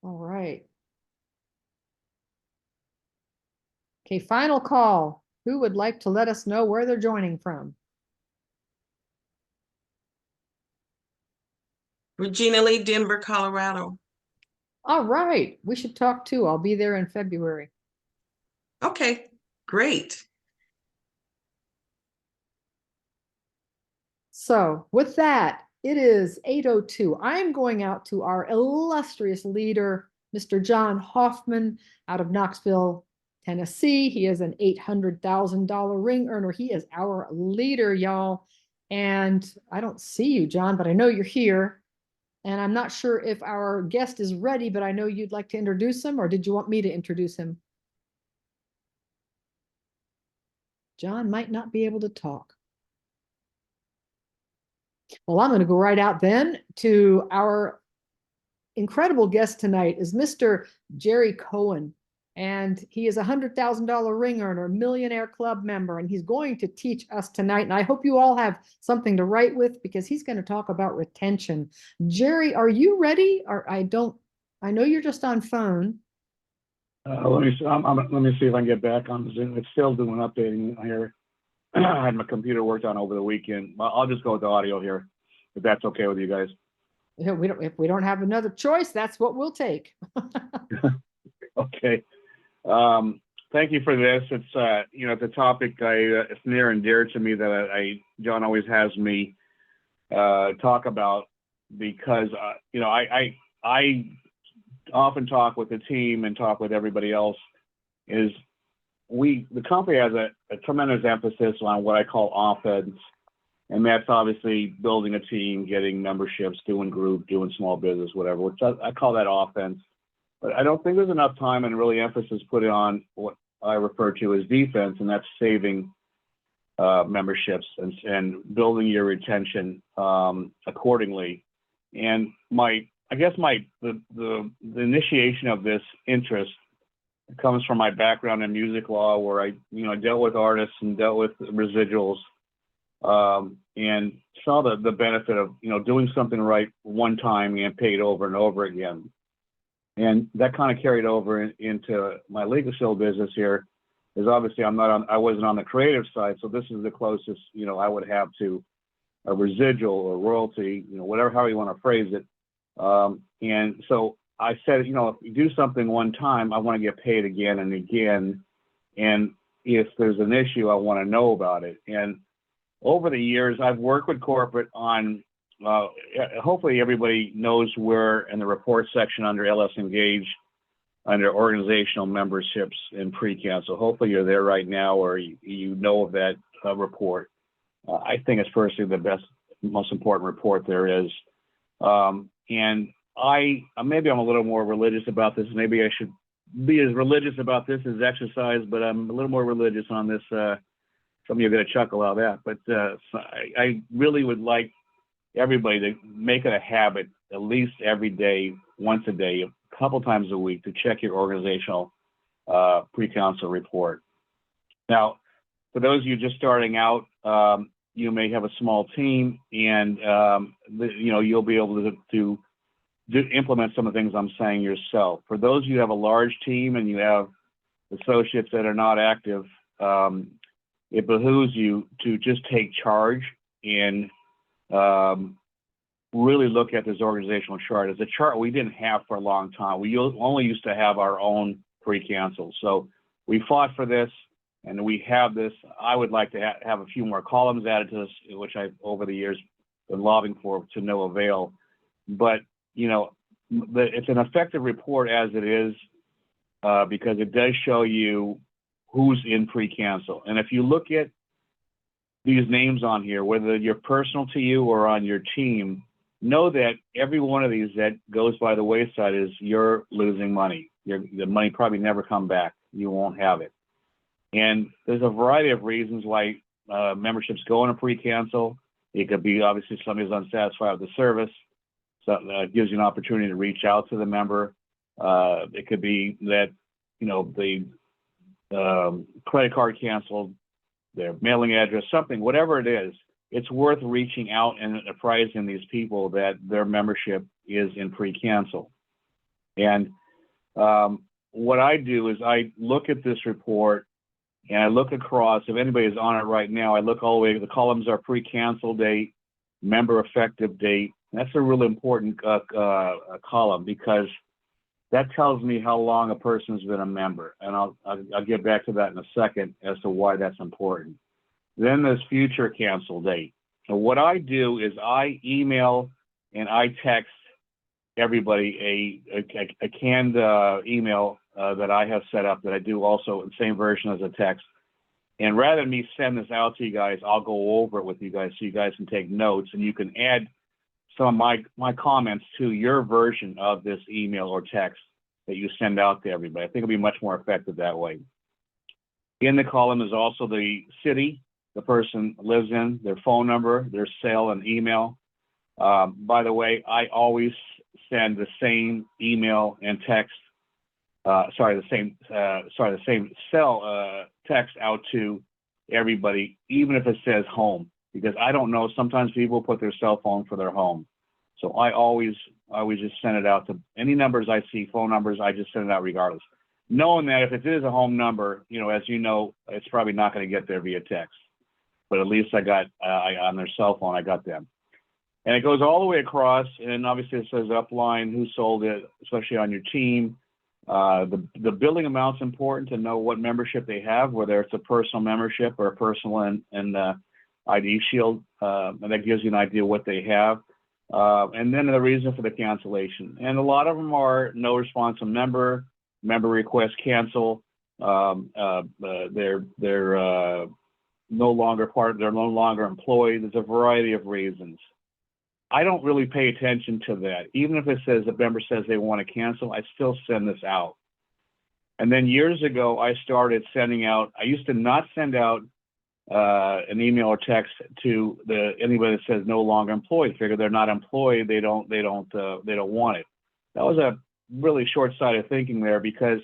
All right. Okay, final call. Who would like to let us know where they're joining from? Regina Lee, Denver, Colorado. All right, we should talk too. I'll be there in February. Okay, great. So with that, it is 8:02. I'm going out to our illustrious leader, Mr. John Hoffman out of Knoxville, Tennessee. He is an $800,000 ring earner. He is our leader, y'all. And I don't see you, John, but I know you're here. And I'm not sure if our guest is ready, but I know you'd like to introduce him, or did you want me to introduce him? John might not be able to talk. Well, I'm going to go right out then to our incredible guest tonight is Mr. Jerry Cohen. And he is a $100,000 ring earner, Millionaire Club member, and he's going to teach us tonight. And I hope you all have something to write with because he's going to talk about retention. Jerry, are you ready? Or I know you're just on phone. Let me see if I can get back on Zoom. It's still doing updating here. I had my computer worked on over the weekend. I'll just go with the audio here, if that's okay with you guys. If we don't have another choice, that's what we'll take. Okay. Thank you for this. It's it's a topic it's near and dear to me that John always has me talk about because I often talk with the team and talk with everybody else. The company has a tremendous emphasis on what I call offense, and that's obviously building a team, getting memberships, doing group, doing small business, whatever, which I call that offense. But I don't think there's enough time and really emphasis put on what I refer to as defense, and that's saving memberships and building your retention accordingly. And the initiation of this interest comes from my background in music law, where I dealt with artists and dealt with residuals, and saw the benefit of doing something right one time and paid over and over again. And that kind of carried over into my legal show business here, is obviously I wasn't on the creative side, so this is the closest I would have to a residual or royalty, however you want to phrase it. And so I said, if you do something one time, I want to get paid again and again. And if there's an issue, I want to know about it. And over the years, I've worked with corporate on, hopefully everybody knows where in the report section under LS Engage, under organizational memberships and pre-cancel. Hopefully you're there right now, or you know of that report. I think it's personally the best, most important report there is. And maybe I'm a little more religious about this. Maybe I should be as religious about this as exercise, but I'm a little more religious on this. Some of you are going to chuckle out of that, but I really would like everybody to make it a habit, at least every day, once a day, a couple times a week, to check your organizational pre-council report. Now, for those of you just starting out, you may have a small team, and you'll be able to implement some of the things I'm saying yourself. For those of you who have a large team and you have associates that are not active, it behooves you to just take charge and really look at this organizational chart. It's a chart we didn't have for a long time. We only used to have our own pre-cancel. So we fought for this, and we have this. I would like to have a few more columns added to this, which I've over the years been lobbying for to no avail. But it's an effective report as it is, because it does show you who's in pre-cancel. And if you look at these names on here, whether you're personal to you or on your team, know that every one of these that goes by the wayside is you're losing money. The money probably never come back. You won't have it. And there's a variety of reasons why memberships go into pre-cancel. It could be obviously somebody's unsatisfied with the service. So it gives you an opportunity to reach out to the member. It could be that, the credit card canceled, their mailing address, something, whatever it is, it's worth reaching out and apprising these people that their membership is in pre-cancel. And what I do is I look at this report and I look across. If anybody's on it right now, I look all the way. The columns are pre-cancel date, member effective date. That's a really important column because that tells me how long a person's been a member, and I'll get back to that in a second as to why that's important. Then there's future cancel date. So what I do is I email and I text everybody a canned email that I have set up that I do also in the same version as a text. And rather than me send this out to you guys, I'll go over it with you guys so you guys can take notes and you can add some of my comments to your version of this email or text that you send out to everybody. I think it'll be much more effective that way. In the column is also the city the person lives in, their phone number, their cell and email. By the way, I always send the same email and text, the same cell text out to everybody, even if it says home, because I don't know, sometimes people put their cell phone for their home. So I always just send it out to any numbers I see, phone numbers, I just send it out regardless. Knowing that if it is a home number, as you know, it's probably not going to get there via text. But at least I got, on their cell phone, I got them. And it goes all the way across, and obviously it says upline, who sold it, especially on your team. The billing amount's important to know what membership they have, whether it's a personal membership or a personal and ID Shield, and that gives you an idea what they have. And then the reason for the cancellation. And a lot of them are no response from member request cancel, they're no longer employed. There's a variety of reasons. I don't really pay attention to that. Even if it says the member says they want to cancel, I still send this out. And then years ago, I started sending out, I used to not send out an email or text to anybody that says no longer employed. Figure they're not employed, they don't want it. That was a really short-sighted thinking there because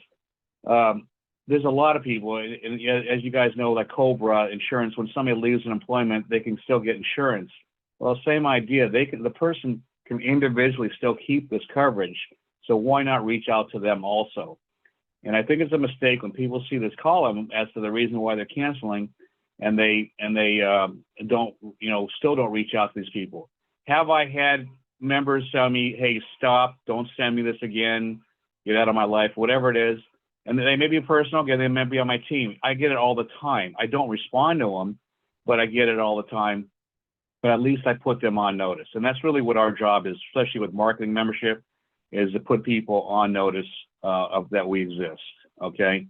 there's a lot of people, and as you guys know, like Cobra Insurance, when somebody leaves an employment, they can still get insurance. Well, same idea. The person can individually still keep this coverage. So why not reach out to them also? And I think it's a mistake when people see this column as to the reason why they're canceling, and they don't, still don't reach out to these people. Have I had members tell me, "Hey, stop! Don't send me this again. Get out of my life," whatever it is. And they may be personal, again, they may be on my team. I get it all the time. I don't respond to them, but I get it all the time. But at least I put them on notice. And that's really what our job is, especially with marketing membership, is to put people on notice of that we exist, okay?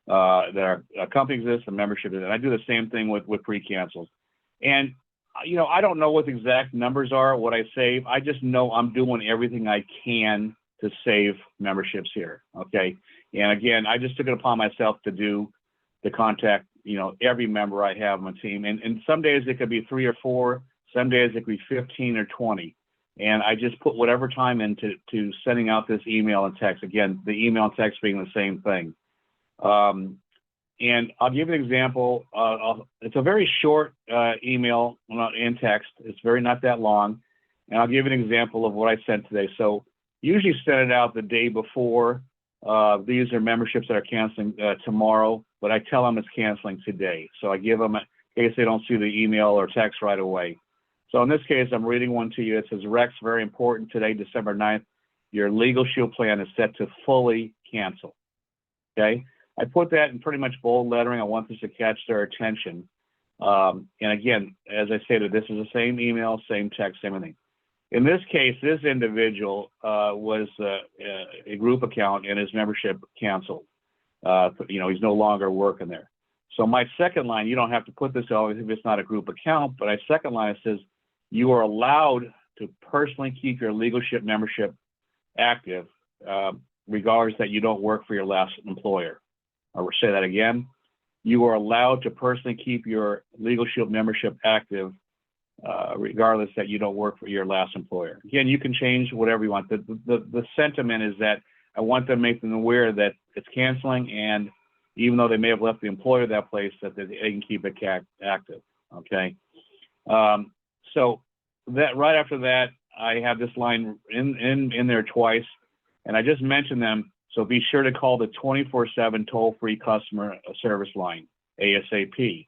That our company exists, the membership is, and I do the same thing with pre-cancels. And, I don't know what the exact numbers are, what I save. I just know I'm doing everything I can to save memberships here, okay? And again, I just took it upon myself to contact, every member I have on my team. And some days it could be 3 or 4, some days it could be 15 or 20. And I just put whatever time into sending out this email and text. Again, the email and text being the same thing. And I'll give you an example. It's a very short email and text. It's not that long. And I'll give you an example of what I sent today. So usually send it out the day before. These are memberships that are canceling tomorrow, but I tell them it's canceling today. So I give them, in case they don't see the email or text right away. So in this case, I'm reading one to you. It says, Rex, very important today, December 9th, your Legal Shield plan is set to fully cancel. Okay? I put that in pretty much bold lettering. I want this to catch their attention. And again, as I stated, this is the same email, same text, same thing. In this case, this individual was a group account and his membership canceled. He's no longer working there. So my second line, you don't have to put this out if it's not a group account, but my second line says, you are allowed to personally keep your leadership membership active, regardless that you don't work for your last employer. I will say that again. You are allowed to personally keep your Legal Shield membership active, regardless that you don't work for your last employer. Again, you can change whatever you want. The sentiment is that I want to make them aware that it's canceling, and even though they may have left the employer that place, that they can keep it active. Okay. So that right after that, I have this line in there twice. And I just mentioned them, so be sure to call the 24/7 toll-free customer service line, ASAP.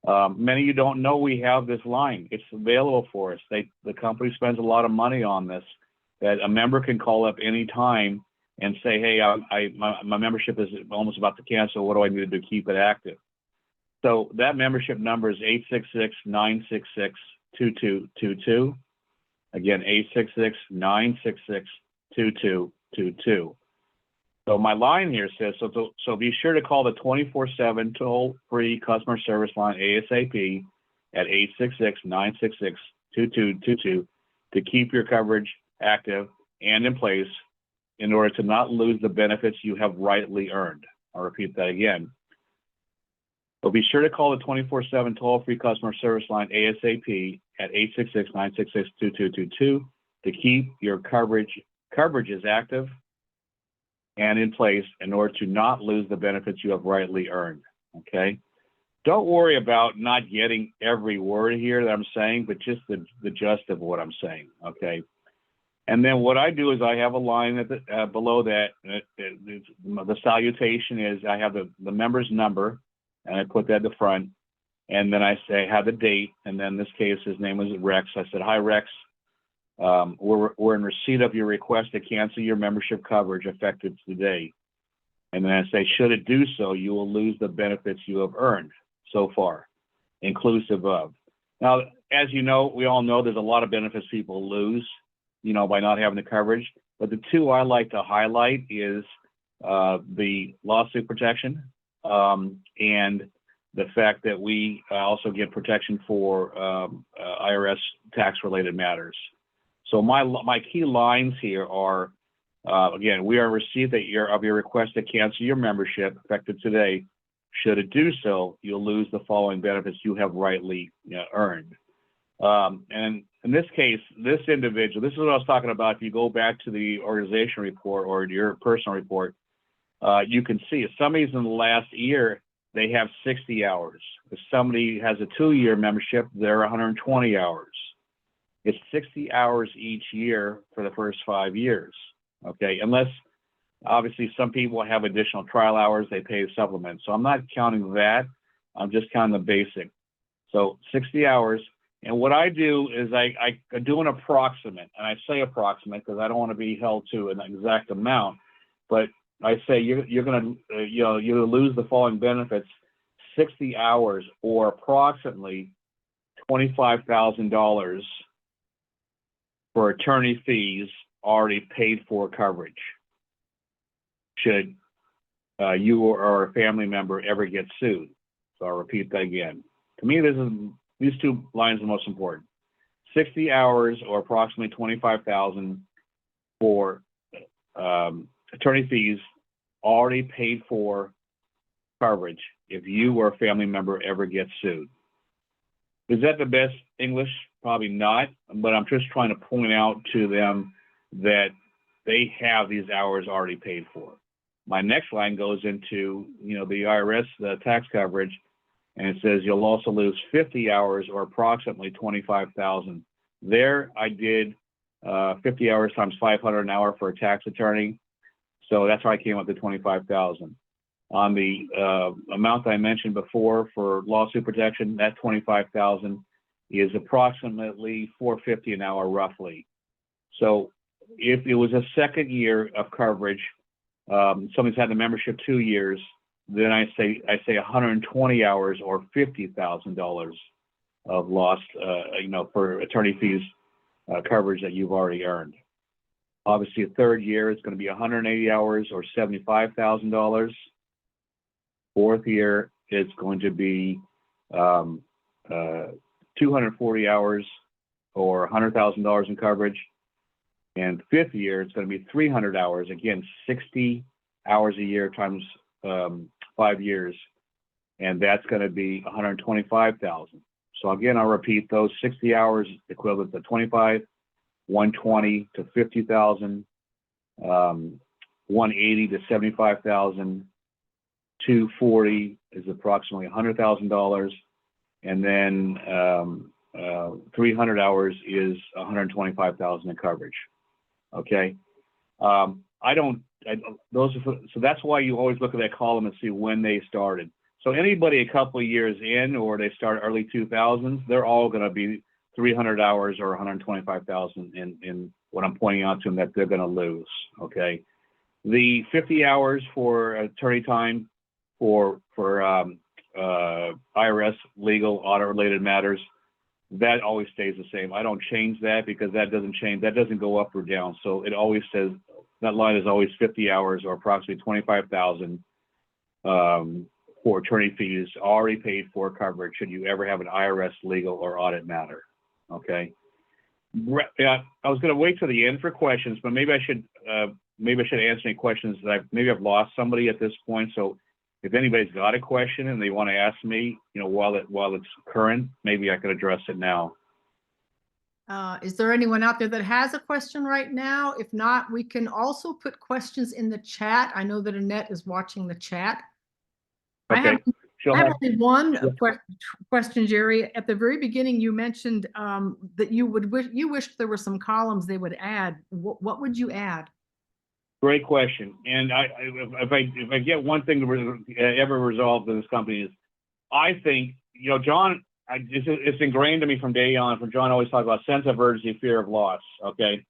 Many of you don't know we have this line. It's available for us. The company spends a lot of money on this, that a member can call up anytime and say, hey, my membership is almost about to cancel. What do I need to do to keep it active? So that membership number is 866-966-2222. Again, 866-966-2222. So my line here says, so be sure to call the 24/7 toll-free customer service line ASAP at 866-966-2222 to keep your coverage active and in place in order to not lose the benefits you have rightly earned. I'll repeat that again. So be sure to call the 24/7 toll-free customer service line ASAP at 866-966-2222 to keep your coverages active and in place in order to not lose the benefits you have rightly earned, okay? Don't worry about not getting every word here that I'm saying, but just the gist of what I'm saying, okay? And then what I do is I have a line at the, below that. The salutation is I have the member's number, and I put that at the front. And then I say, I have the date. And then in this case, his name was Rex. I said, hi, Rex. We're in receipt of your request to cancel your membership coverage effective today. And then I say, should it do so, you will lose the benefits you have earned so far, inclusive of. Now, as you know, we all know there's a lot of benefits people lose, you know, by not having the coverage. But the two I like to highlight is the lawsuit protection and the fact that we also get protection for IRS tax-related matters. So my key lines here are, again, we are in receipt of your request to cancel your membership effective today. Should it do so, you'll lose the following benefits you have rightly earned. And in this case, this individual, this is what I was talking about. If you go back to the organization report or your personal report, you can see if somebody's in the last year, they have 60 hours. If somebody has a 2-year membership, they're 120 hours. It's 60 hours each year for the first 5 years, okay? Unless, obviously, some people have additional trial hours, they pay a supplement. So I'm not counting that. I'm just counting the basic. So 60 hours. And what I do is I do an approximate, and I say approximate because I don't want to be held to an exact amount, but I say you're going to, you lose the following benefits: 60 hours or approximately $25,000 for attorney fees already paid for coverage. Should you or a family member ever get sued? So I'll repeat that again. To me, these two lines are the most important. 60 hours or approximately $25,000 for attorney fees already paid for coverage if you or a family member ever gets sued. Is that the best English? Probably not, but I'm just trying to point out to them that they have these hours already paid for. My next line goes into, the IRS, the tax coverage, and it says you'll also lose 50 hours or approximately $25,000. There I did 50 hours times 500 an hour for a tax attorney. So that's how I came up to 25,000. On the amount that I mentioned before for lawsuit protection, that 25,000 is approximately $450 an hour roughly. So if it was a second year of coverage, somebody's had the membership 2 years, then I say 120 hours or $50,000 of lost, for attorney fees coverage that you've already earned. Obviously, a third year is going to be 180 hours or $75,000. Fourth year is going to be 240 hours or $100,000 in coverage. And fifth year, it's going to be 300 hours. Again, 60 hours a year times 5 years. And that's going to be 125,000. So again, I'll repeat those: 60 hours equivalent to 25, 120 to 50,000, 180 to 75,000, 240 is approximately $100,000, and then 300 hours is 125,000 in coverage. Okay. I don't, those are, so that's why you always look at that column and see when they started. So anybody a couple of years in, or they start early 2000s, they're all going to be 300 hours or 125,000 in what I'm pointing out to them that they're going to lose. Okay. The 50 hours for attorney time for IRS legal audit related matters, that always stays the same. I don't change that because that doesn't change. That doesn't go up or down. So it always says that line is always 50 hours or approximately 25,000 for attorney fees already paid for coverage should you ever have an IRS legal or audit matter. Okay. Yeah, I was going to wait till the end for questions, but maybe I should answer any questions that maybe I've lost somebody at this point. So if anybody's got a question and they want to ask me, while it's current, maybe I could address it now. Is there anyone out there that has a question right now? If not, we can also put questions in the chat. I know that Annette is watching the chat. Okay. I have only one Yeah. question, Jerry. At the very beginning, you mentioned that you wished there were some columns they would add. What would you add? Great question. And if I get one thing ever resolved in this company is, I think, John, it's ingrained to me from day on. From John always talks about sense of urgency, fear of loss. Okay.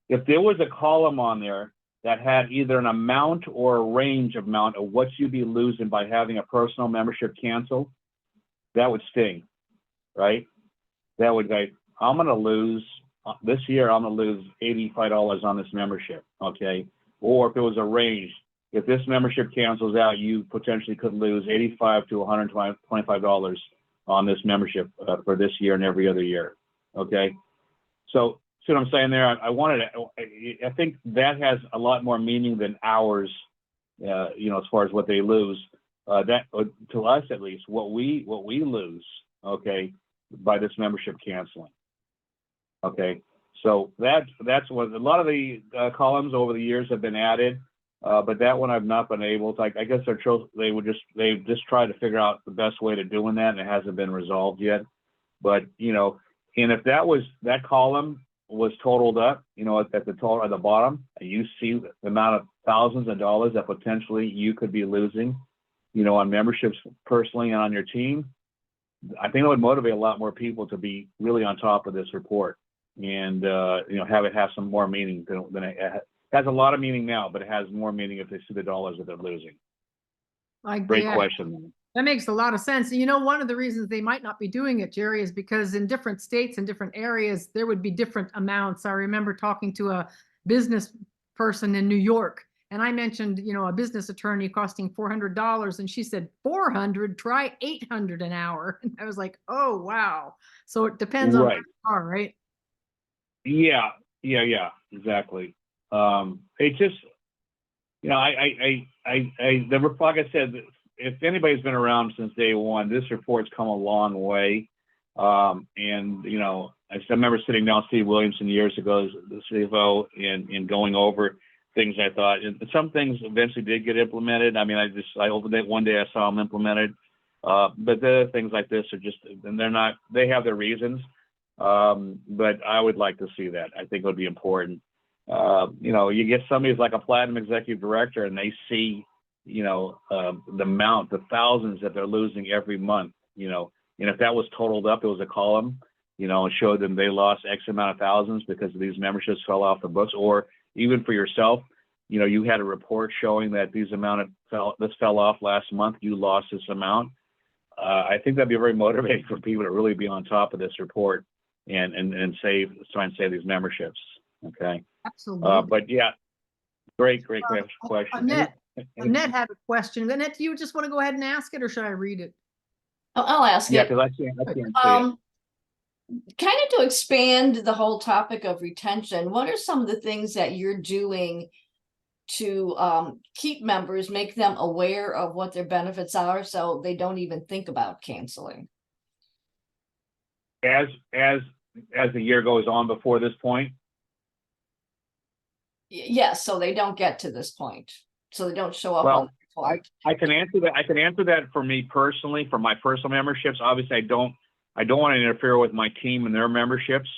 If there was a column on there that had either an amount or a range amount of what you'd be losing by having a personal membership canceled, that would sting, right? That would like, I'm going to lose this year. I'm going to lose $85 on this membership. Okay. Or if it was a range, if this membership cancels out, you potentially could lose $85 to $125 on this membership for this year and every other year. Okay. So see what I'm saying there? I think that has a lot more meaning than hours, as far as what they lose. That to us at least, what we lose, okay, by this membership canceling. Okay, so that's what a lot of the columns over the years have been added, but that one I've not been able to. I guess they've just tried to figure out the best way to doing that, and it hasn't been resolved yet. But and if that column was totaled up, at the bottom, and you see the amount of thousands of dollars that potentially you could be losing, on memberships personally and on your team, I think it would motivate a lot more people to be really on top of this report and, have it have some more meaning than it has a lot of meaning now, but it has more meaning if they see the dollars that they're losing. Great question. That makes a lot of sense. One of the reasons they might not be doing it, Jerry, is because in different states and different areas, there would be different amounts. I remember talking to a business person in New York, and I mentioned, a business attorney costing $400, and she said, 400, try 800 an hour. And I was like, oh, wow. So it depends on where you are, right? Yeah, exactly. It just, like I said, if anybody's been around since day one, this report's come a long way. And, I remember sitting down with Steve Williamson years ago, the CFO, and going over things I thought, and some things eventually did get implemented. I mean, I opened it one day, I saw them implemented. But the other things like this are just, and they have their reasons. But I would like to see that. I think it would be important. You get somebody who's like a platinum executive director and they see, the thousands that they're losing every month, and if that was totaled up, it was a column, and showed them they lost X amount of thousands because these memberships fell off the books, or even for yourself, you had a report showing that this fell off last month, you lost this amount. I think that'd be very motivating for people to really be on top of this report and try and save these memberships. Okay. Absolutely. But yeah, great question. Annette had a question. Annette, do you just want to go ahead and ask it, or should I read it? I'll ask it. Yeah, because I can't see it. Kind of to expand the whole topic of retention, what are some of the things that you're doing to keep members, make them aware of what their benefits are so they don't even think about canceling? As the year goes on before this point? Yes, so they don't get to this point. So they don't show up on the report. I can answer that. I can answer that for me personally, for my personal memberships. Obviously, I don't want to interfere with my team and their memberships.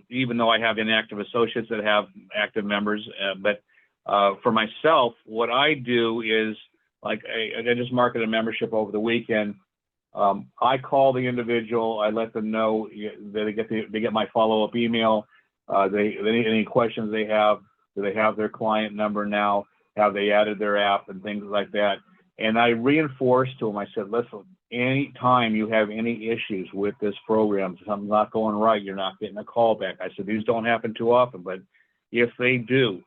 even though I have inactive associates that have active members. But for myself, what I do is, like, I just market a membership over the weekend. I call the individual. I let them know that they get my follow-up email. Any questions they have. Do they have their client number now? Have they added their app and things like that? And I reinforced to them. I said, listen, anytime you have any issues with this program, something's not going right, you're not getting a call back. I said, these don't happen too often, but if they do,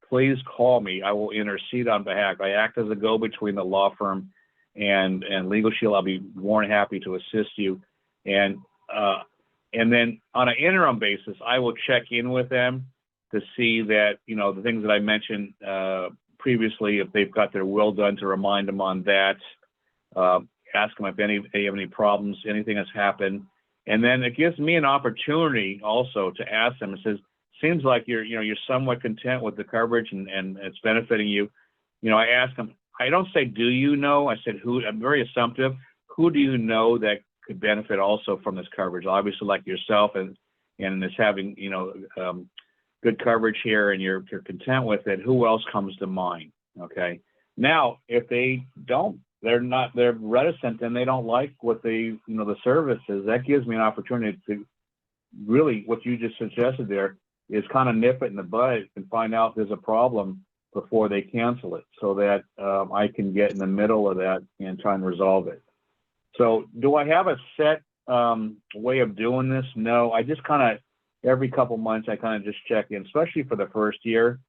please call me. I will intercede on behalf. I act as a go-between the law firm and Legal Shield. I'll be more than happy to assist you. And then on an interim basis, I will check in with them to see that, the things that I mentioned previously, if they've got their will done, to remind them on that, ask them if they have any problems, anything has happened. And then it gives me an opportunity also to ask them. It says, seems like you're somewhat content with the coverage and it's benefiting you. I ask them, I don't say, do you know? I said, who? I'm very assumptive. Who do you know that could benefit also from this coverage? Obviously, like yourself, and is having, good coverage here, and you're content with it. Who else comes to mind? Okay. Now, if they don't, they're reticent and they don't like what the service is, that gives me an opportunity to really, what you just suggested there, is kind of nip it in the bud and find out if there's a problem before they cancel it, so that I can get in the middle of that and try and resolve it. So do I have a set way of doing this? No, I just kind of, every couple months, I kind of just check in, especially for the first year.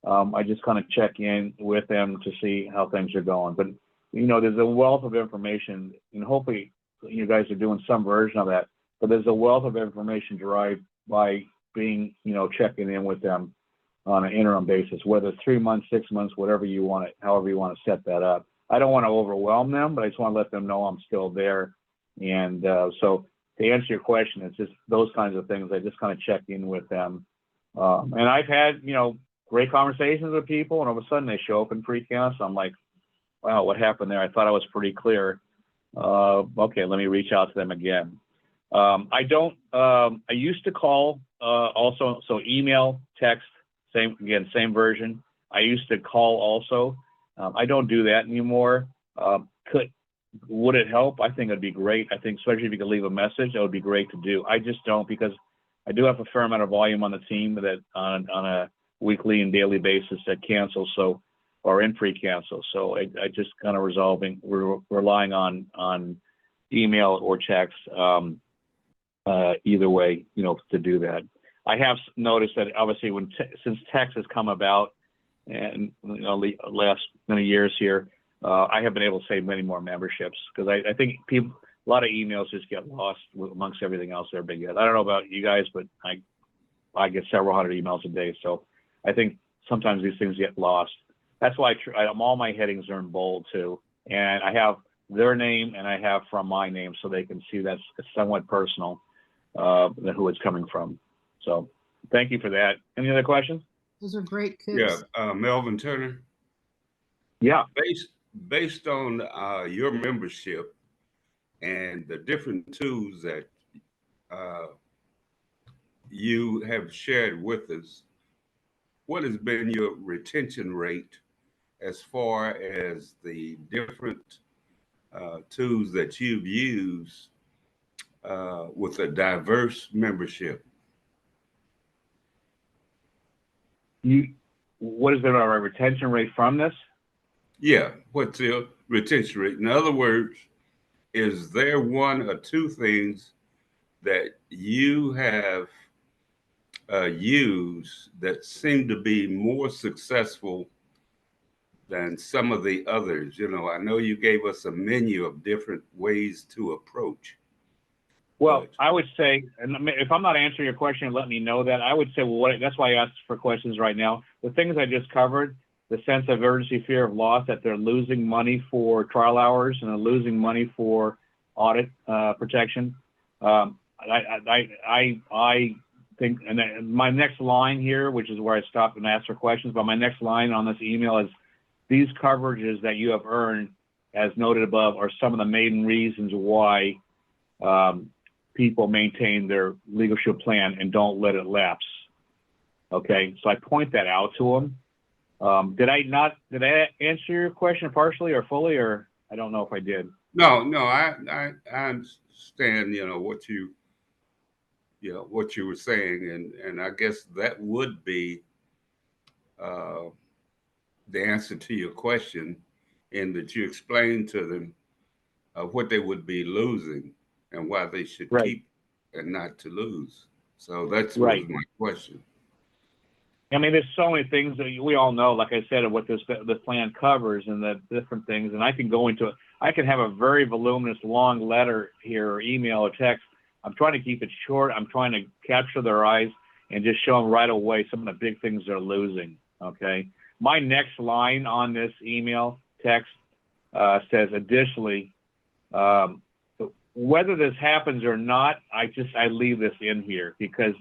I just kind of check in with them to see how things are going. But, there's a wealth of information, and hopefully you guys are doing some version of that, but there's a wealth of information derived by being, checking in with them on an interim basis, whether it's 3 months, 6 months, whatever you want it, however you want to set that up. I don't want to overwhelm them, but I just want to let them know I'm still there. And so to answer your question, it's just those kinds of things. I just kind of check in with them. And I've had, great conversations with people, and all of a sudden they show up in pre-cancel. I'm like, wow, what happened there? I thought I was pretty clear. Okay, let me reach out to them again. I used to call also, so email, text, same version. I used to call also. I don't do that anymore. Would it help? I think it'd be great. I think, especially if you could leave a message, that would be great to do. I just don't, because I do have a fair amount of volume on the team that on a weekly and daily basis that cancel, or in pre-cancel. So I just kind of we're relying on email or text, either way, to do that. I have noticed that obviously since text has come about, and last many years here, I have been able to save many more memberships, because I think a lot of emails just get lost amongst everything else everybody gets. I don't know about you guys, but I get several hundred emails a day, so I think sometimes these things get lost. That's why all my headings are in bold too, and I have their name and I have from my name, so they can see that's somewhat personal, who it's coming from. So thank you for that. Any other questions? Those are great tips. Yeah, Melvin Turner. Yeah. Based on your membership and the different tools that you have shared with us, what has been your retention rate as far as the different tools that you've used with a diverse membership? What has been our retention rate from this? Yeah, what's the retention rate? In other words, is there one or two things that you have used that seem to be more successful than some of the others? I know you gave us a menu of different ways to approach. Well, I would say, and if I'm not answering your question, let me know that. I would say, well, that's why I asked for questions right now. The things I just covered, the sense of urgency, fear of loss, that they're losing money for trial hours and they're losing money for audit protection. I think, and then my next line here, which is where I stop and ask for questions, but my next line on this email is, these coverages that you have earned, as noted above, are some of the main reasons why people maintain their Legal Shield plan and don't let it lapse. Okay, so I point that out to them. Did I answer your question partially or fully, or I don't know if I did. No, I understand, what you were saying, and I guess that would be uh, the answer to your question, in that you explained to them what they would be losing and why they should Right. keep and not to lose. So that's Right. was my question. I mean, there's so many things that we all know, like I said, of what this plan covers and the different things. And I can go into it. I can have a very voluminous, long letter here, or email or text. I'm trying to keep it short. I'm trying to capture their eyes and just show them right away some of the big things they're losing. Okay. My next line on this email text says, additionally, whether this happens or not, I leave this in here because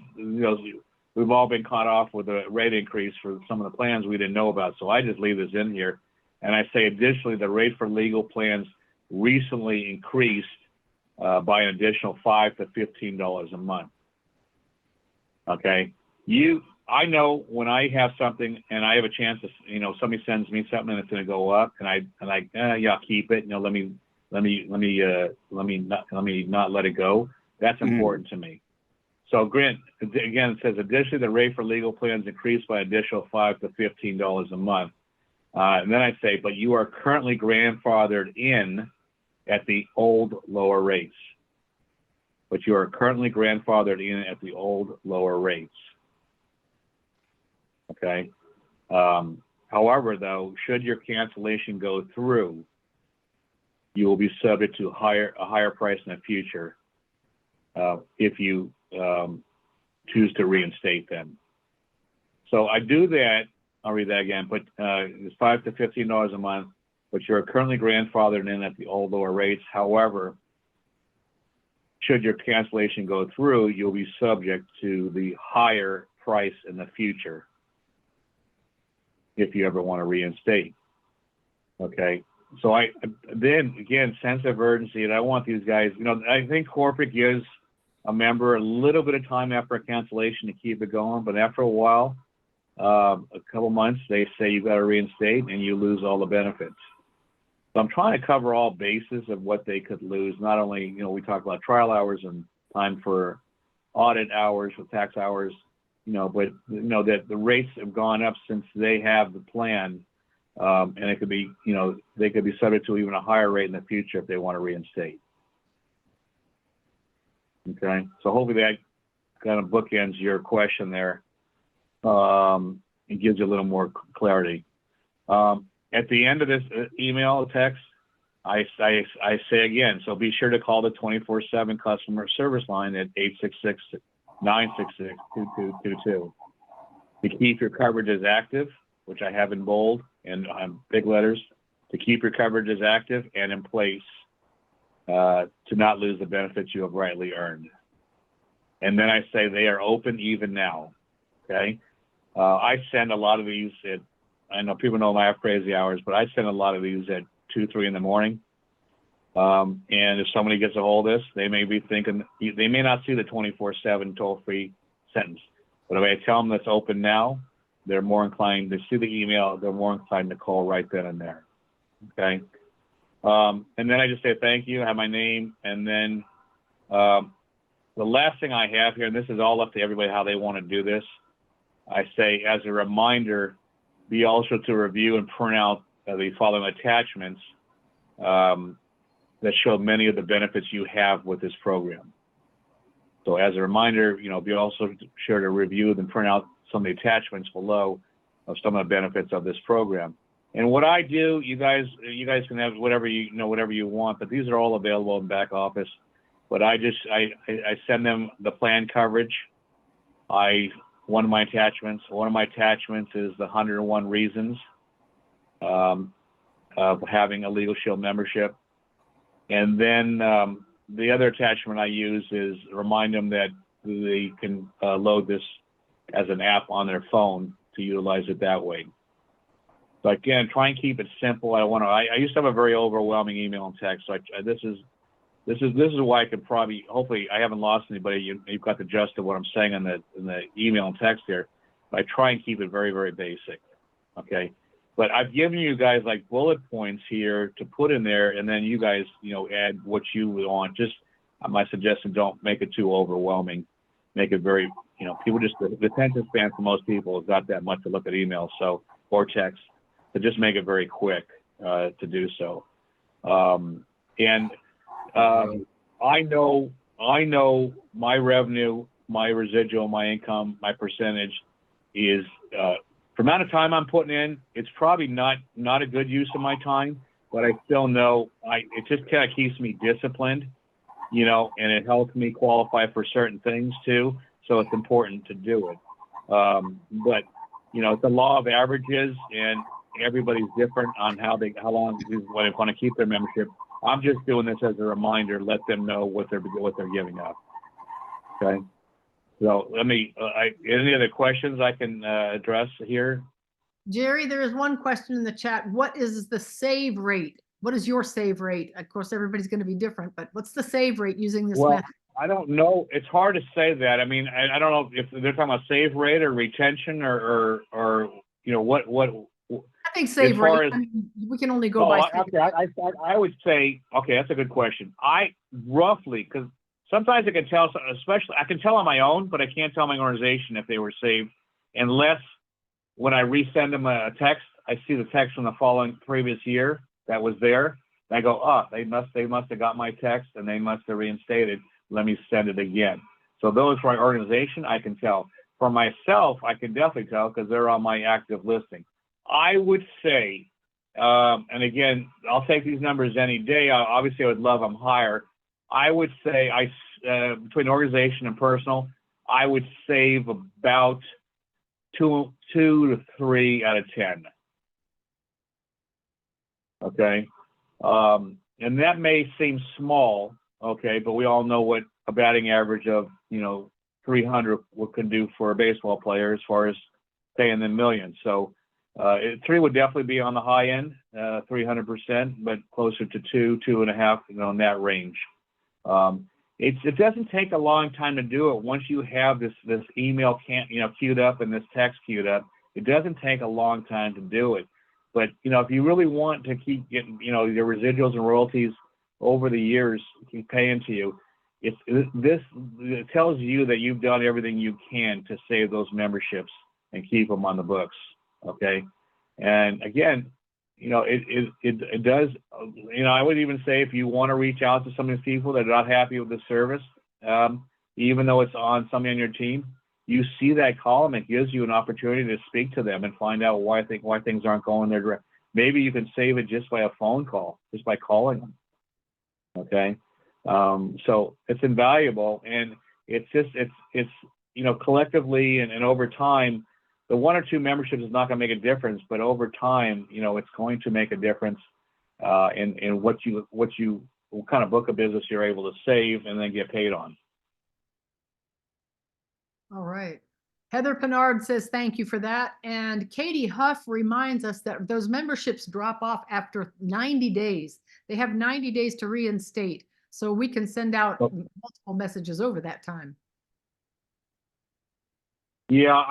we've all been caught off with a rate increase for some of the plans we didn't know about. So I just leave this in here. And I say, additionally, the rate for legal plans recently increased by an additional $5 to $15 a month. Okay. I know when I have something and I have a chance to, somebody sends me something and it's going to go up, and I'll keep it. Let me not let it go. That's important to me. So again, it says, additionally, the rate for legal plans increased by an additional $5 to $15 a month. And then I say, but you are currently grandfathered in at the old lower rates. But you are currently grandfathered in at the old lower rates. Okay. However, though, should your cancellation go through, you will be subject to a higher price in the future if you choose to reinstate them. So I do that. I'll read that again. But it's $5 to $15 a month, but you're currently grandfathered in at the old lower rates. However, should your cancellation go through, you'll be subject to the higher price in the future if you ever want to reinstate. Okay. So then again, sense of urgency, and I want these guys, I think corporate gives a member a little bit of time after a cancellation to keep it going, but after a while, a couple months, they say you've got to reinstate and you lose all the benefits. So I'm trying to cover all bases of what they could lose. Not only, we talk about trial hours and time for audit hours, for tax hours, but that the rates have gone up since they have the plan. And it could be, they could be subject to even a higher rate in the future if they want to reinstate. Okay, so hopefully that kind of bookends your question there. It gives you a little more clarity. At the end of this email text, I say again, so be sure to call the 24/7 customer service line at 866-966-2222 to keep your coverages active, which I have in bold and big letters, to keep your coverages active and in place to not lose the benefits you have rightly earned. And then I say they are open even now. Okay. I send a lot of these I know people know I have crazy hours, but I send a lot of these at 2, 3 in the morning. And if somebody gets a hold of this, they may be thinking, they may not see the 24/7 toll-free sentence, but if I tell them that's open now, they're more inclined to see the email. They're more inclined to call right then and there. Okay. And then I just say, thank you, I have my name. And then the last thing I have here, and this is all up to everybody how they want to do this. I say, as a reminder, be also to review and print out the following attachments that show many of the benefits you have with this program. So as a reminder, be also sure to review and print out some of the attachments below of some of the benefits of this program. And what I do, you guys can have whatever you want, but these are all available in back office. But I send them the plan coverage. One of my attachments is the 101 reasons of having a Legal Shield membership. And then the other attachment I use is remind them that they can load this as an app on their phone to utilize it that way. So again, try and keep it simple. I used to have a very overwhelming email and text. So this is this is why I could probably, hopefully I haven't lost anybody. You've got the gist of what I'm saying in the email and text here. But I try and keep it very, very basic. Okay. But I've given you guys like bullet points here to put in there, and then you guys, add what you want. Just my suggestion, don't make it too overwhelming. Make it very, people just, the attention span for most people is not that much to look at emails, or text. So just make it very quick to do so. I know my revenue, my residual, my income, my percentage is, for amount of time I'm putting in, it's probably not a good use of my time, but I still know it just kind of keeps me disciplined, and it helps me qualify for certain things too. So it's important to do it. But it's the law of averages, and everybody's different on how long they want to keep their membership. I'm just doing this as a reminder, let them know what they're giving up. Okay. So let me, any other questions I can address here? Jerry, there is one question in the chat. What is the save rate? What is your save rate? Of course, everybody's going to be different, but what's the save rate using this method? I don't know. It's hard to say that. I mean, I don't know if they're talking about save rate or retention or what. I think save rate. We can only go by. Okay, I would say, okay, that's a good question. I roughly, because sometimes I can tell, especially I can tell on my own, but I can't tell my organization if they were saved, unless when I resend them a text, I see the text from the previous year that was there. And I go, oh, they must have got my text and they must have reinstated. Let me send it again. So those for my organization, I can tell. For myself, I can definitely tell because they're on my active listing. I would say, and again, I'll take these numbers any day. Obviously, I would love them higher. I would say between organization and personal, I would save about 2 to 3 out of 10. Okay. And that may seem small, okay, but we all know what a batting average of, 300 can do for a baseball player as far as staying in the millions. So 3 would definitely be on the high end, 300%, but closer to 2.5, in that range. It doesn't take a long time to do it. Once you have this email queued up and this text queued up, it doesn't take a long time to do it. But if you really want to keep getting your residuals and royalties over the years keep paying to you, it tells you that you've done everything you can to save those memberships and keep them on the books. Okay, and again, it does. I would even say if you want to reach out to some of these people that are not happy with the service, even though it's on somebody on your team, you see that column, it gives you an opportunity to speak to them and find out why things aren't going their direction. Maybe you can save it just by a phone call, just by calling them. Okay, so it's invaluable, and it's collectively and over time. The 1 or 2 memberships is not going to make a difference, but over time, it's going to make a difference in what kind of book of business you're able to save and then get paid on. All right. Heather Pinard says thank you for that. And Katie Huff reminds us that those memberships drop off after 90 days. They have 90 days to reinstate. So we can send out multiple messages over that time. Yeah,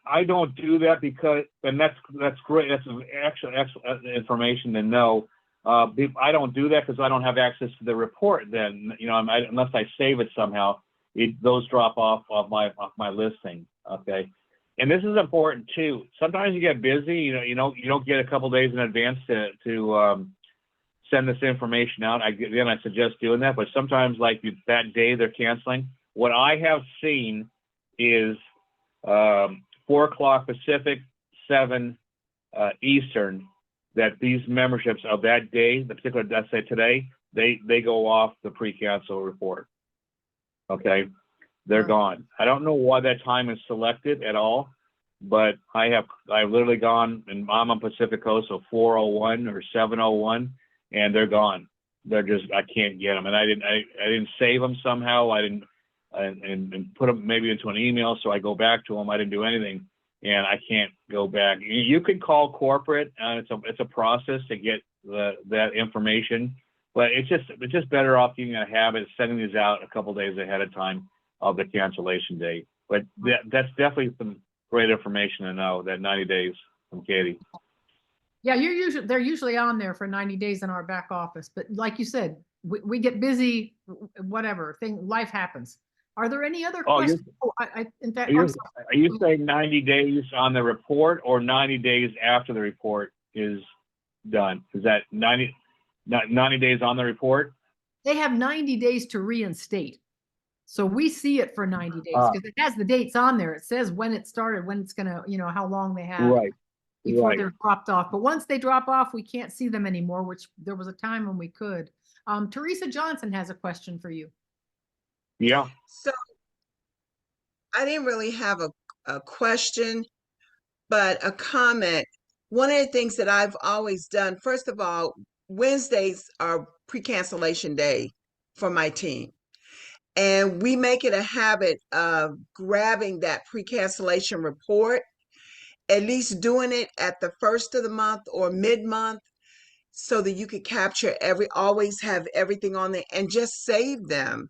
I don't do that because, and that's great. That's excellent information to know. I don't do that because I don't have access to the report. Then unless I save it somehow, those drop off my listing. Okay, and this is important too. Sometimes you get busy. You don't get a couple days in advance to send this information out. Then I suggest doing that. But sometimes, like that day they're canceling. What I have seen is 4 o'clock Pacific, 7 Eastern, that these memberships of that day, the particular, let's say today, they go off the pre-cancel report. Okay, they're gone. I don't know why that time is selected at all, but I've literally gone, and I'm on Pacific Coast, so 4:01 or 7:01, and they're gone. They're just, I can't get them, and I didn't save them somehow. I didn't. And put them maybe into an email, so I go back to them. I didn't do anything, and I can't go back. You can call corporate. It's a process to get that information But it's just better off getting a habit of sending these out a couple days ahead of time of the cancellation date. But that's definitely some great information to know, that 90 days from Katie. Yeah, they're usually on there for 90 days in our back office, but like you said, we get busy, whatever, life happens. Are there any other Oh, questions? In fact, Are I'm you, sorry. are you saying 90 days on the report or 90 days after the report is done? Is that 90 days on the report? They have 90 days to reinstate. So we see it for 90 days Ah. because it has the dates on there. It says when it started, when it's gonna, how long they have Right. before Right. they're dropped off. But once they drop off, we can't see them anymore, which there was a time when we could. Teresa Johnson has a question for you. Yeah. So I didn't really have a question, but a comment. One of the things that I've always done, first of all, Wednesdays are pre-cancellation day for my team. And we make it a habit of grabbing that pre-cancellation report, at least doing it at the first of the month or mid-month, so that you could capture always have everything on there and just save them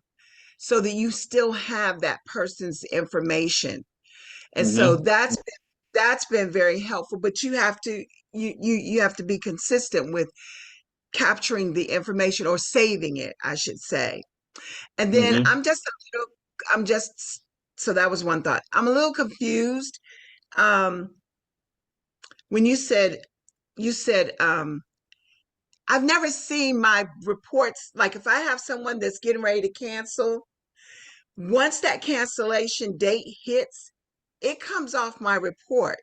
so that you still have that person's information. And so Mhm. that's been very helpful, but you have to you have to be consistent with capturing the information or saving it, I should say. And then Mhm. I'm just so that was one thought. I'm a little confused. Um, when you said I've never seen my reports, like if I have someone that's getting ready to cancel, once that cancellation date hits, it comes off my report.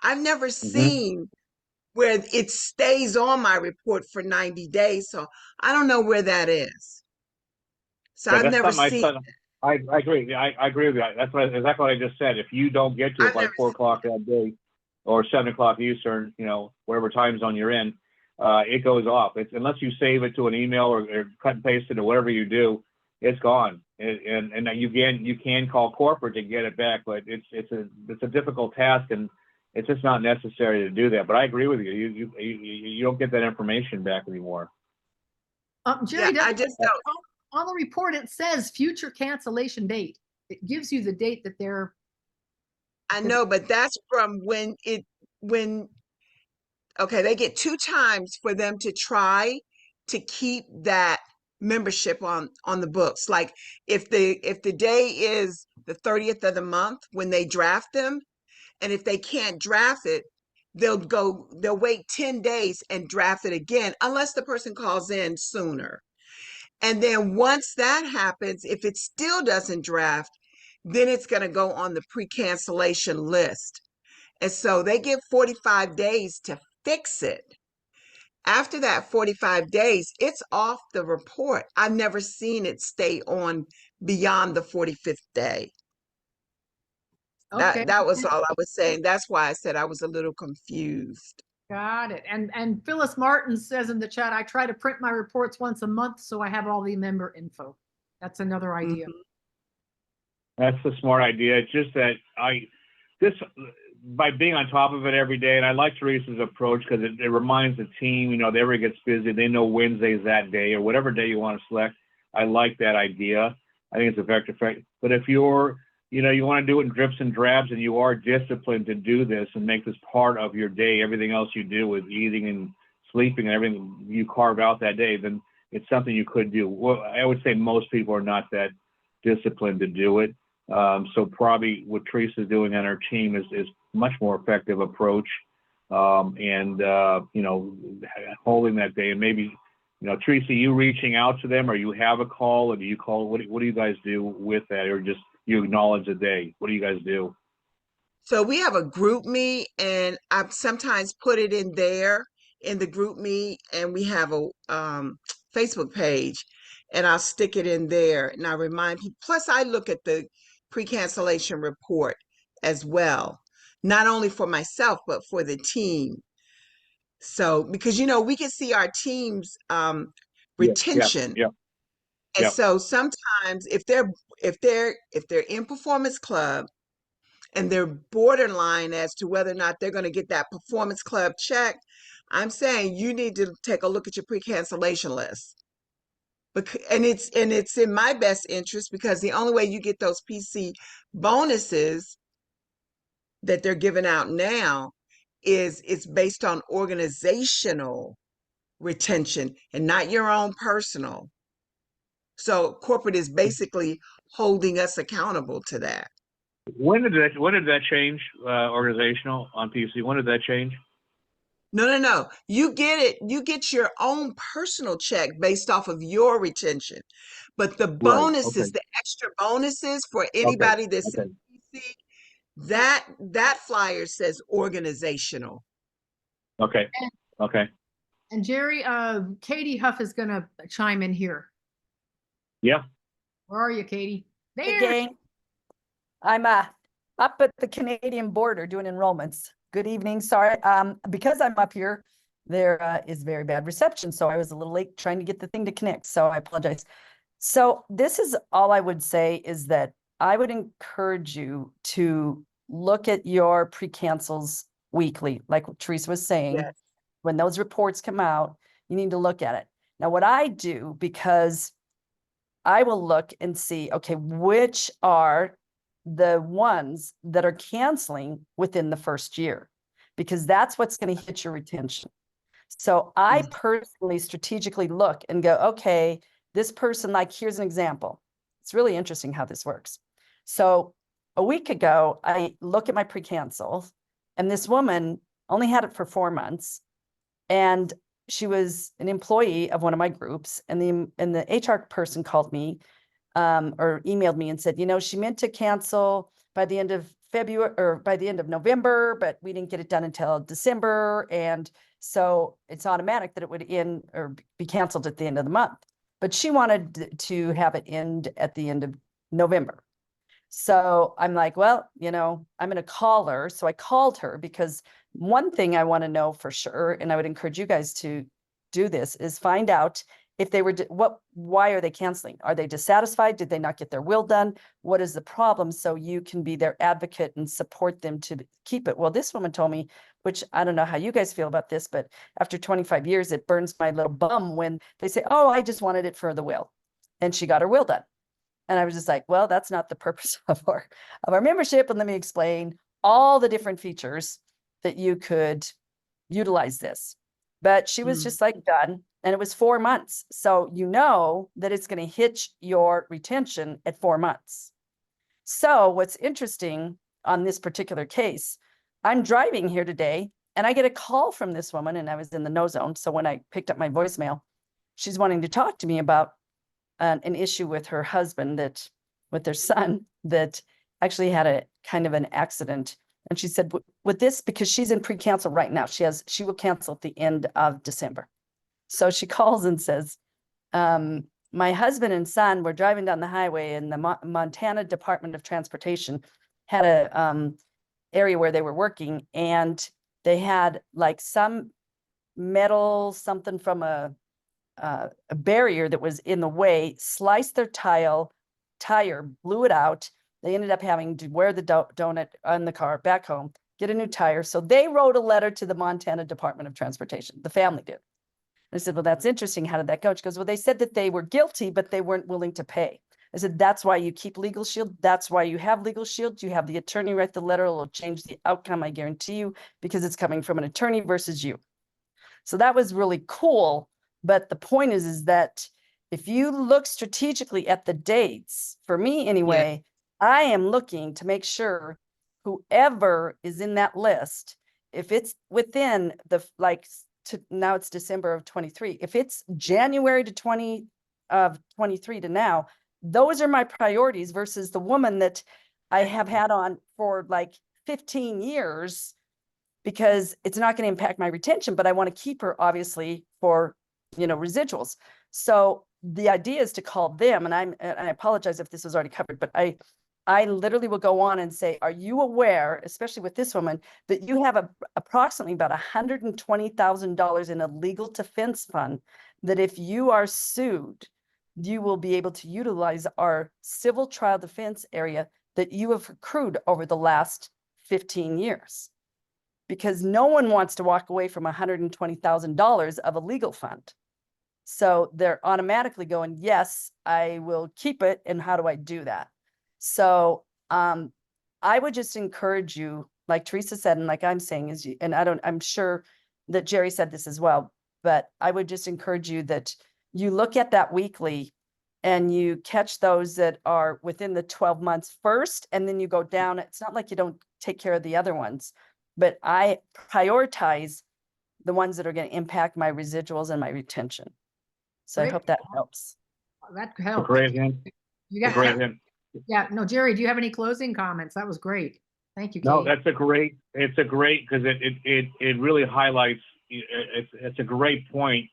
I've never Mhm. seen where it stays on my report for 90 days. So I don't know where that is. So Yeah, I've that's never something seen, I agree. I agree with that. That's exactly what I just said. If you don't get to it I've by never 4 o'clock that day or 7 o'clock Eastern, whatever time zone you're in, it goes off. It's unless you save it to an email or cut and paste it or whatever you do, it's gone. And you can call corporate to get it back, but it's a difficult task, and it's just not necessary to do that. But I agree with you. You don't get that information back anymore. yeah, Jerry, I just don't. on the report, it says future cancellation date. It gives you the date that they're. I know, but that's from when, okay, they get 2 times for them to try to keep that membership on the books. Like if the day is the 30th of the month when they draft them, and if they can't draft it, they'll wait 10 days and draft it again, unless the person calls in sooner. And then once that happens, if it still doesn't draft, then it's going to go on the pre-cancellation list. And so they give 45 days to fix it. After that 45 days, it's off the report. I've never seen it stay on beyond the 45th day. Okay, That was all I was saying. That's why I said I was a little confused. got it. And Phyllis Martin says in the chat, I try to print my reports once a month so I have all the member info. That's another idea. Mhm. That's a smart idea. It's just that this by being on top of it every day, and I like Teresa's approach because it reminds the team, everybody gets busy. They know Wednesday's that day or whatever day you want to select. I like that idea. I think it's a vector effect. But if you want to do it in drips and drabs and you are disciplined to do this and make this part of your day, everything else you do with eating and sleeping and everything you carve out that day, then it's something you could do. Well, I would say most people are not that disciplined to do it. So probably what Teresa's doing on her team is much more effective approach, and holding that day. And maybe, Teresa, you reaching out to them, or you have a call, or do you call? What do you guys do with that, or just you acknowledge the day? What do you guys do? So we have a group meet, and I sometimes put it in there in the group meet, and we have a Facebook page, and I'll stick it in there, and I remind people. Plus, I look at the pre-cancellation report as well, not only for myself but for the team. So because we can see our team's Yeah, yeah, retention, yeah, and yeah. so sometimes if they're in Performance Club and they're borderline as to whether or not they're going to get that Performance Club check, I'm saying you need to take a look at your pre-cancellation list. And it's in my best interest, because the only way you get those PC bonuses that they're giving out now is it's based on organizational retention and not your own personal. So corporate is basically holding us accountable to that. When did that change, organizational on PC? When did that change? No. You get it. You get your own personal check based off of your retention. But the Right. bonuses, Okay. the extra bonuses for Okay. anybody that's Okay. in PC, that flyer says organizational. Okay. Okay. And Jerry, Katie Huff is gonna chime in here. Yeah. Where are you, Katie? Hey, There. gang. I'm up at the Canadian border doing enrollments. Good evening. Sorry. Because I'm up here, there is very bad reception. So I was a little late trying to get the thing to connect. So I apologize. So this is all I would say is that I would encourage you to look at your pre-cancels weekly, like what Teresa was saying. Yes. When those reports come out, you need to look at it. Now, what I do, because I will look and see, okay, which are the ones that are canceling within the first year, because that's what's going to hit your retention. So I personally strategically look and go, okay, this person, like, here's an example. It's really interesting how this works. So a week ago, I look at my pre-cancels, and this woman only had it for 4 months. And she was an employee of one of my groups, and the HR person called me or emailed me and said, you know, she meant to cancel by the end of February or by the end of November, but we didn't get it done until December. And so it's automatic that it would end or be canceled at the end of the month. But she wanted to have it end at the end of November. So I'm like, well, you know, I'm going to call her. So I called her because one thing I want to know for sure, and I would encourage you guys to do this, is find out if they were, why are they canceling? Are they dissatisfied? Did they not get their will done? What is the problem? So you can be their advocate and support them to keep it. Well, this woman told me, which I don't know how you guys feel about this, but after 25 years, it burns my little bum when they say, oh, I just wanted it for the will. And she got her will done. And I was just like, well, that's not the purpose of our membership. And let me explain all the different features that you could utilize this. But she was just like done. And it was 4 months. So you know that it's going to hit your retention at 4 months. So what's interesting on this particular case, I'm driving here today and I get a call from this woman, and I was in the no zone. So when I picked up my voicemail, she's wanting to talk to me about an issue with her husband, that with their son, that actually had a kind of an accident. And she said, with this, because she's in pre-cancel right now, she will cancel at the end of December. So she calls and says, my husband and son were driving down the highway, and the Montana Department of Transportation had a area where they were working, and they had like some metal, something from a barrier that was in the way, sliced their tire, blew it out. They ended up having to wear the donut on the car back home, get a new tire. So they wrote a letter to the Montana Department of Transportation. The family did. I said, well, that's interesting. How did that go? She goes, well, they said that they were guilty, but they weren't willing to pay. I said, that's why you keep Legal Shield. That's why you have Legal Shield. You have the attorney write the letter. It'll change the outcome, I guarantee you, because it's coming from an attorney versus you. So that was really cool. But the point is that if you look strategically at the dates, for me anyway, I am looking to make sure whoever is in that list, if it's within the, like, now it's December of 23, if it's January to 23 to now, those are my priorities versus the woman that I have had on for like 15 years, because it's not going to impact my retention, but I want to keep her obviously for, you know, residuals. So the idea is to call them, and I apologize if this was already covered, but I literally will go on and say, are you aware, especially with this woman, that you have approximately about $120,000 in a legal defense fund, that if you are sued, you will be able to utilize our civil trial defense area that you have accrued over the last 15 years. Because no one wants to walk away from $120,000 of a legal fund. So they're automatically going, yes, I will keep it. And how do I do that? So I would just encourage you, like Teresa said, and like I'm saying, is and I'm sure that Jerry said this as well, but I would just encourage you that you look at that weekly and you catch those that are within the 12 months first, and then you go down. It's not like you don't take care of the other ones, but I prioritize the ones that are going to impact my residuals and my retention. So I Great. hope that helps. That A helps. great hint. You A got, great hint. yeah, no, Jerry, do you have any closing comments? That was great. Thank you, No, Kate. it's a great, because it really highlights, it's a great point.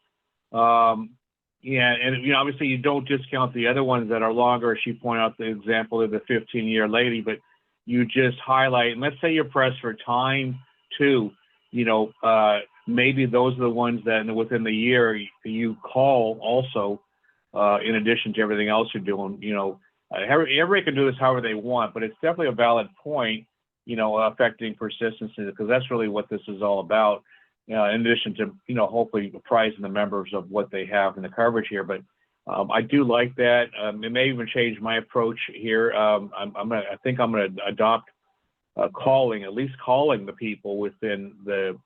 Yeah, and you know, obviously you don't discount the other ones that are longer. She pointed out the example of the 15-year lady, but you just highlight, and let's say you're pressed for time too, you know, maybe those are the ones that within the year you call also, in addition to everything else you're doing. You know, everybody can do this however they want, but it's definitely a valid point, you know, affecting persistency, because that's really what this is all about. In addition to, you know, hopefully apprising the members of what they have in the coverage here. But I do like that. It may even change my approach here. I think I'm gonna adopt at least calling the people within the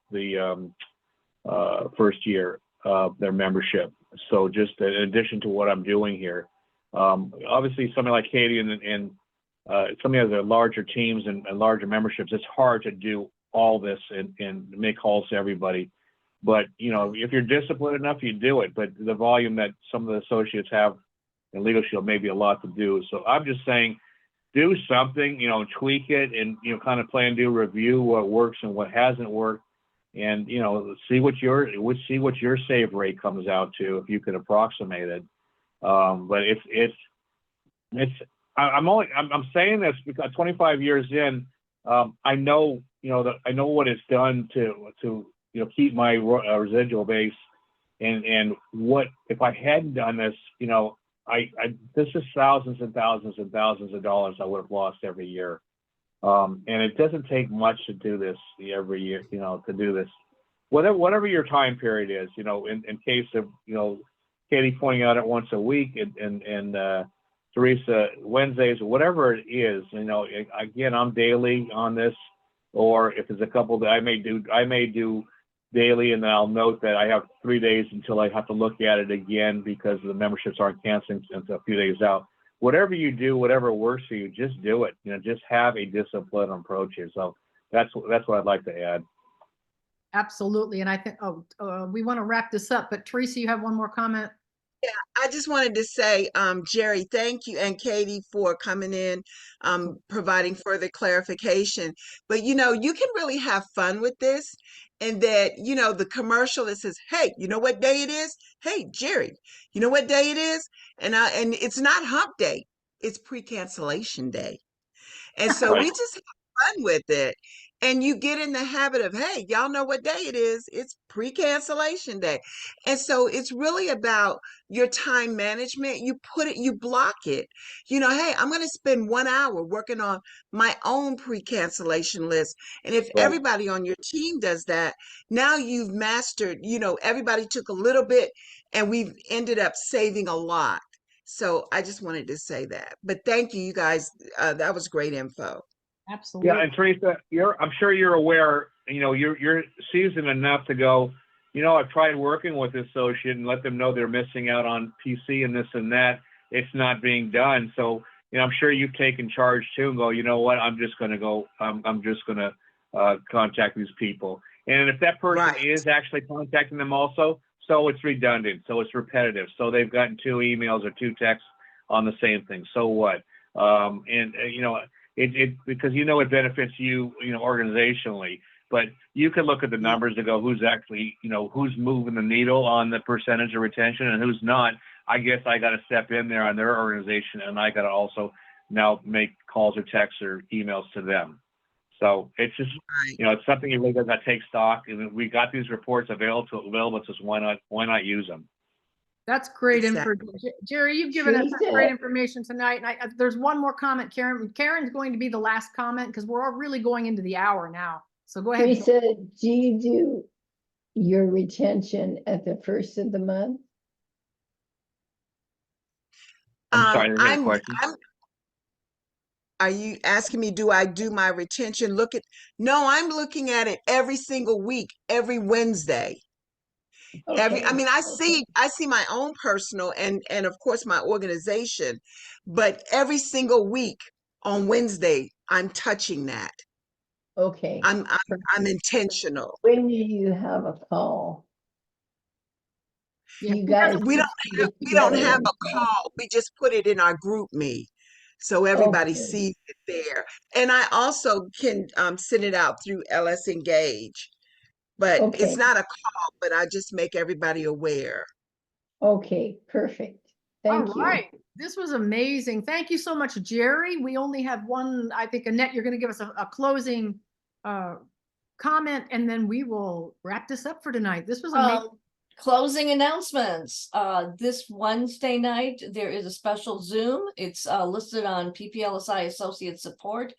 first year of their membership. So just in addition to what I'm doing here, obviously somebody like Katie and some of the larger teams and larger memberships, it's hard to do all this and make calls to everybody. But, you know, if you're disciplined enough, you do it. But the volume that some of the associates have in Legal Shield may be a lot to do. So I'm just saying, do something, you know, tweak it and, you know, kind of plan to review what works and what hasn't worked. And, you know, see what your save rate comes out to, if you could approximate it. But I'm saying this because 25 years in, I know, you know, I know what it's done to you know, keep my residual base, and what if I hadn't done this, you know, this is thousands and thousands and thousands of dollars I would have lost every year. And it doesn't take much to do this every year, you know, to do this, whatever your time period is, you know, in case of, you know, Katie pointing out it once a week, and Teresa Wednesdays, or whatever it is, you know. Again, I'm daily on this, or if there's a couple that I may do daily, and then I'll note that I have 3 days until I have to look at it again because the memberships aren't canceling until a few days out. Whatever you do, whatever works for you, just do it. You know, just have a disciplined approach here. So that's what I'd like to add. Absolutely. And I think, we want to wrap this up, but Teresa, you have one more comment? Yeah, I just wanted to say, Jerry, thank you, and Katie for coming in, providing further clarification. But you know, you can really have fun with this, and that, you know, the commercial that says, "Hey, you know what day it is? Hey, Jerry, you know what day it is?" And it's not hump day; it's pre-cancellation day. And so Right. we just have fun with it. And you get in the habit of, hey, y'all know what day it is. It's pre-cancellation day. And so it's really about your time management. You block it. You know, hey, I'm going to spend 1 hour working on my own pre-cancellation list. And if Right. everybody on your team does that, now you've mastered, you know, everybody took a little bit and we've ended up saving a lot. So I just wanted to say that. But thank you, you guys. That was great info. Absolutely. Yeah, and Teresa, I'm sure you're aware, you know, you're seasoned enough to go, you know, I've tried working with this associate and let them know they're missing out on PC and this and that. It's not being done. So, you know, I'm sure you've taken charge too and go, you know what, I'm just going to go, I'm just going to contact these people. And if that person Right. is actually contacting them also, so it's redundant, so it's repetitive. So they've gotten 2 emails or 2 texts on the same thing. So what? You know, because you know it benefits you, you know, organizationally, but you can look at the numbers and go, who's actually, you know, who's moving the needle on the percentage of retention and who's not. I guess I got to step in there on their organization, and I got to also now make calls or texts or emails to them. So it's just, Right. you know, it's something you really got to take stock. And we got these reports available, so why not use them? That's great Exactly. info. Jerry, you've given us great information tonight. And there's one more comment, Karen. Karen's going to be the last comment because we're all really going into the hour now. So go ahead. Teresa, do you do your retention at the first of the month? I'm sorry, I didn't hear the question. Are you asking me, do I do my retention? No, I'm looking at it every single week, every Wednesday. I mean, I see my own personal and of course my organization, but every single week on Wednesday, I'm touching that. Okay. I'm intentional. When do you have a call? Yeah, You guys. We don't get we don't together have and a call. We just put it in our group me. So everybody Okay. sees it there. And I also can send it out through LS Engage, but Okay. it's not a call, but I just make everybody aware. Okay, perfect. All Thank you. right. This was amazing. Thank you so much, Jerry. We only have one, I think, Annette, you're going to give us a closing comment, and then we will wrap this up for tonight. This was amazing. Closing announcements. This Wednesday night, there is a special Zoom. It's listed on PPLSI Associate Support.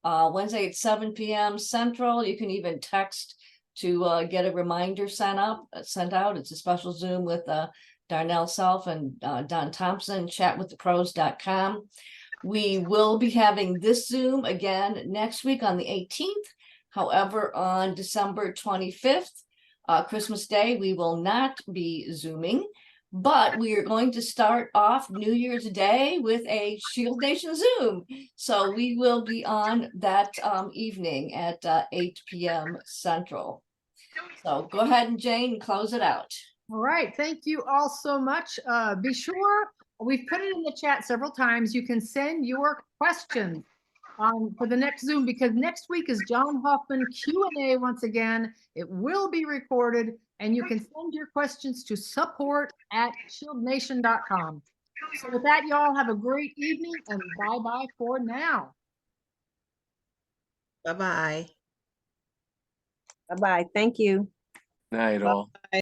Wednesday at 7 p.m. Central. You can even text to get a reminder sent out. It's a special Zoom with Darnell Self and Don Thompson, chatwiththepros.com. We will be having this Zoom again next week on the 18th. However, on December 25th, Christmas Day, we will not be Zooming, but we are going to start off New Year's Day with a Shield Nation Zoom. So we will be on that evening at 8 p.m. Central. So go ahead and Jane, close it out. All right. Thank you all so much. Be sure, we've put it in the chat several times. You can send your questions for the next Zoom, because next week is John Hoffman Q&A once again. It will be recorded, and you can send your questions to support@shieldnation.com. So with that, y'all have a great evening, and bye-bye for now. Bye-bye. Bye-bye. Thank you. Night all.